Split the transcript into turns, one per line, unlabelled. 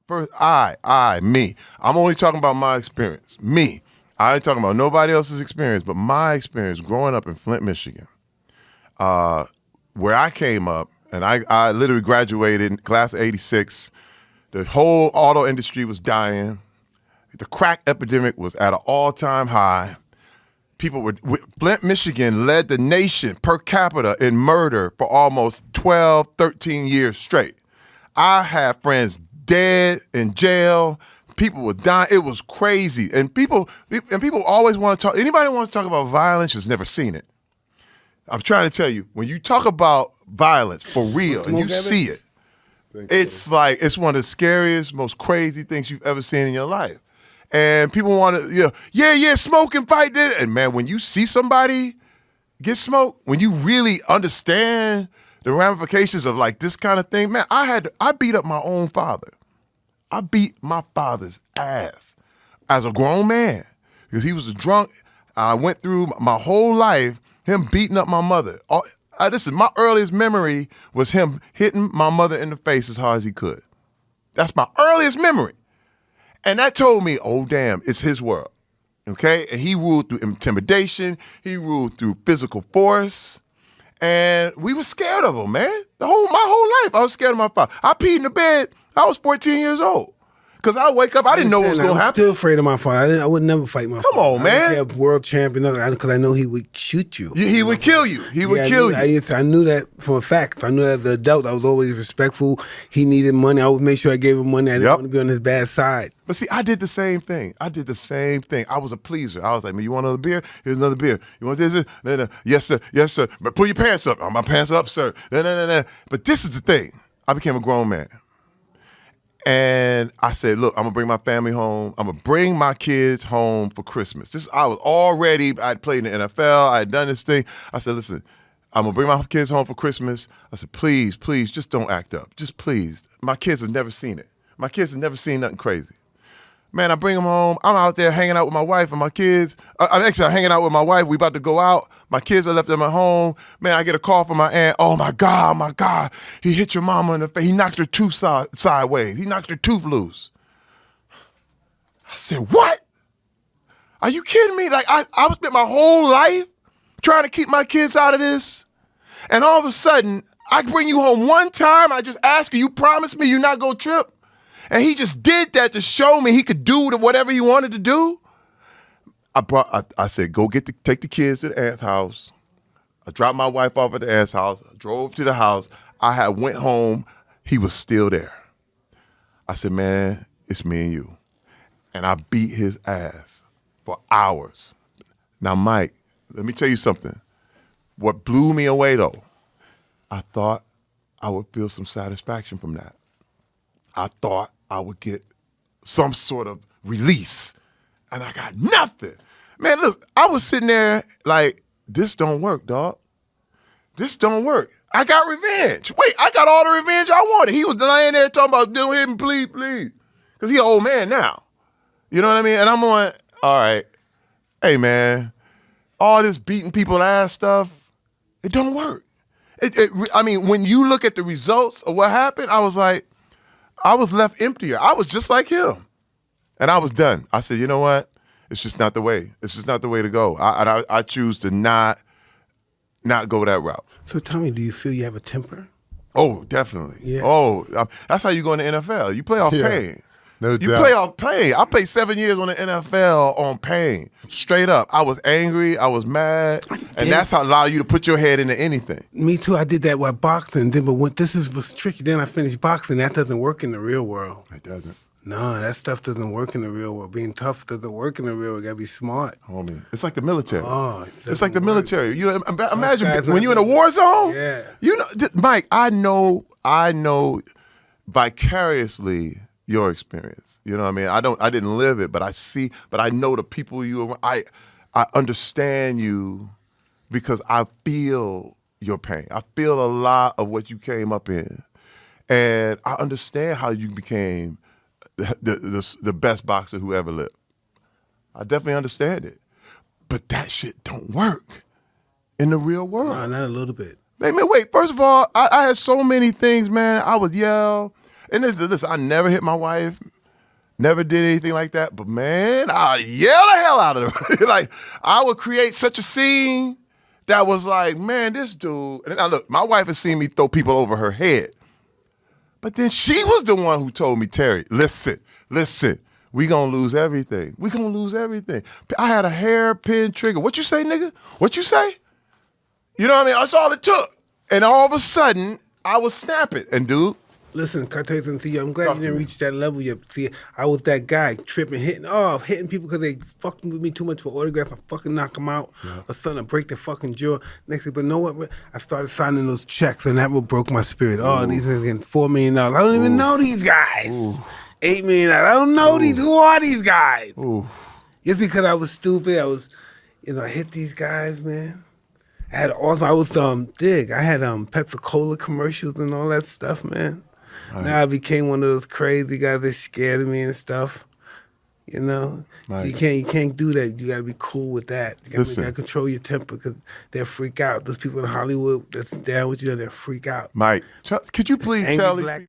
First, me. I'm only talking about my experience. Me. I ain't talking about nobody else's experience, but my experience growing up in Flint, Michigan, where I came up, and I literally graduated in class of 86. The whole auto industry was dying. The crack epidemic was at an all-time high. Flint, Michigan led the nation per capita in murder for almost 12, 13 years straight. I had friends dead in jail. People were dying. It was crazy. And people always want to talk. Anybody who wants to talk about violence has never seen it. I'm trying to tell you, when you talk about violence for real and you see it, it's like it's one of the scariest, most crazy things you've ever seen in your life. And people want to, smoke and fight it. And man, when you see somebody get smoked, when you really understand the ramifications of like this kind of thing, man, I beat up my own father. I beat my father's ass as a grown man because he was a drunk. I went through my whole life him beating up my mother. Listen, my earliest memory was him hitting my mother in the face as hard as he could. That's my earliest memory. And that told me, oh, damn, it's his world, okay? And he ruled through intimidation. He ruled through physical force. And we were scared of him, man. My whole life, I was scared of my father. I peed in the bed. I was 14 years old. Because I wake up, I didn't know what was going to happen.
I'm still afraid of my father. I would never fight my father.
Come on, man.
I don't care, world champion, because I know he would shoot you.
He would kill you. He would kill you.
I knew that for a fact. I knew that as an adult. I was always respectful. He needed money. I would make sure I gave him money. I didn't want to be on his bad side.
But see, I did the same thing. I was a pleaser. I was like, man, you want another beer? Here's another beer. You want this? No. Yes, sir. Yes, sir. But pull your pants up. My pants up, sir. No. But this is the thing. I became a grown man. And I said, look, I'm going to bring my family home. I'm going to bring my kids home for Christmas. I'd played in the NFL. I had done this thing. I said, listen, I'm going to bring my kids home for Christmas. I said, please, just don't act up. Just please. My kids have never seen it. My kids have never seen nothing crazy. Man, I bring them home. I'm out there hanging out with my wife and my kids. I'm hanging out with my wife. We about to go out. My kids are left at my home. Man, I get a call from my aunt. Oh, my God. He hit your mama in the face. He knocked her tooth sideways. He knocked her tooth loose. I said, what? Are you kidding me? Like, I spent my whole life trying to keep my kids out of this. And all of a sudden, I bring you home one time. I just ask you promise me you're not going to trip? And he just did that to show me he could do whatever he wanted to do. I said, take the kids to the aunt's house. I dropped my wife off at the aunt's house. I drove to the house. I went home. He was still there. I said, man, it's me and you. And I beat his ass for hours. Now, Mike, let me tell you something. What blew me away, though, I thought I would feel some satisfaction from that. I thought I would get some sort of release, and I got nothing. Man, look, I was sitting there like, this don't work, dog. This don't work. I got revenge. Wait, I got all the revenge I wanted. He was laying there talking about, do him, please. Because he an old man now. You know what I mean? And I'm going, all right, hey, man, all this beating people ass stuff, it don't work. When you look at the results of what happened, I was like, I was left emptier. I was just like him. And I was done. I said, you know what? It's just not the way. It's just not the way to go. I choose to not go that route.
So tell me, do you feel you have a temper?
Oh, definitely. Yeah. Oh, that's how you go in the NFL. You play off pain.
No doubt.
You play off pain. I played 7 years on the NFL on pain. Straight up. I was angry. I was mad. And that's how allow you to put your head into anything.
Me too. I did that with boxing. But when was tricky. Then I finished boxing. That doesn't work in the real world.
It doesn't.
No, that stuff doesn't work in the real world. Being tough doesn't work in the real world. You gotta be smart.
Homie. It's like the military.
Oh,
it's like the military. You know, imagine when you're in a war zone.
Yeah.
You know, Mike, I know vicariously your experience. You know what I mean? I didn't live it, but I know the people I understand you because I feel your pain. I feel a lot of what you came up in. And I understand how you became the best boxer who ever lived. I definitely understand it. But that shit don't work in the real world.
No, not a little bit.
Man, wait, first of all, I had so many things, man. I would yell. And this, I never hit my wife, never did anything like that. But man, I yell the hell out of her. Like, I would create such a scene that was like, man, this dude. And now look, my wife has seen me throw people over her head. But then she was the one who told me, Terry, listen, we gonna lose everything. We gonna lose everything. I had a hairpin trigger. What you say, nigga? What you say? You know what I mean? That's all it took. And all of a sudden, I was snapping. And dude.
Listen, can I tell you something to you? I'm glad
Talk
you
to
didn't
me.
reach that level yet. See, I was that guy tripping, hitting people because they fucking with me too much for autographs. I fucking knock them out. Or something, I break their fucking jaw. Next thing, but know what? I started signing those checks, and that what broke my spirit. Oh, these are getting $4 million. I don't even know these guys. $8 million. I don't know these. Who are these guys? It's because I was stupid. I was, I hit these guys, man. I had Pepsi-Cola commercials and all that stuff, man. Right. Now I became one of those crazy guys that scared of me and stuff. Right. So you can't do that. You gotta be cool with that. You gotta control your temper because they'll freak out. Those people in Hollywood that's down with you, they'll freak out.
Mike, could you please tell these people?